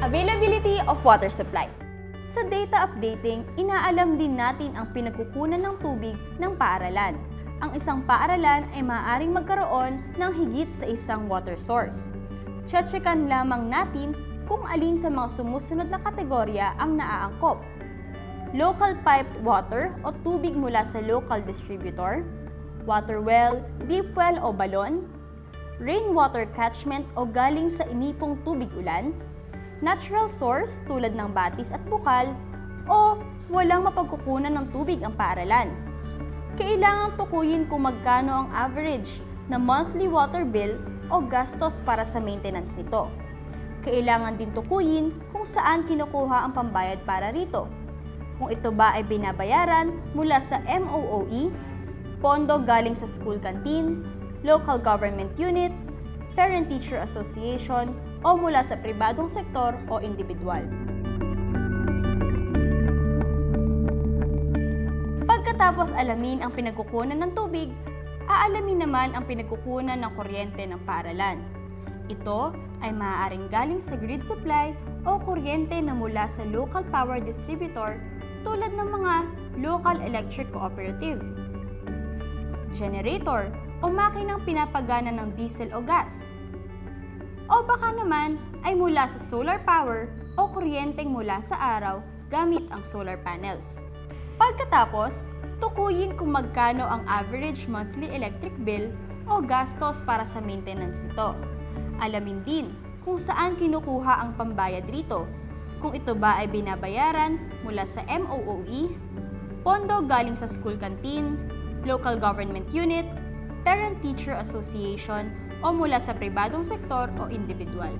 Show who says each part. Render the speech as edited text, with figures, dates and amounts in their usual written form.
Speaker 1: Availability of water supply. Sa data updating, inaalam din natin ang pinagkukunan ng tubig ng paaralan. Ang isang paaralan ay maaaring magkaroon ng higit sa isang water source. Tsetsekan lamang natin kung alin sa mga sumusunod na kategorya ang naaangkop. Local piped water o tubig mula sa local distributor, water well, deep well o balon, rainwater catchment o galing sa inipong tubig ulan, natural source tulad ng batis at bukal, o walang mapagkukunan ng tubig ang paaralan. Kailangang tukuyin kung magkano ang average na monthly water bill o gastos para sa maintenance nito. Kailangan din tukuyin kung saan kinukuha ang pambayad para rito. Kung ito ba ay binabayaran mula sa MOOE, pondo galing sa school canteen, local government unit, parent-teacher association, o mula sa pribadong sektor o individual. Pagkatapos alamin ang pinagkukunan ng tubig, aalamin naman ang pinagkukunan ng kuryente ng paaralan. Ito ay maaaring galing sa grid supply o kuryente na mula sa local power distributor tulad ng mga local electric cooperative, generator o makinang pinapagana ng diesel o gas. O baka naman ay mula sa solar power o kuryenteng mula sa araw gamit ang solar panels. Pagkatapos, tukuyin kung magkano ang average monthly electric bill o gastos para sa maintenance nito. Alamin din kung saan kinukuha ang pambayad rito, kung ito ba ay binabayaran mula sa MOOE, pondo galing sa school canteen, local government unit, parent-teacher association, o mula sa pribadong sektor o individual.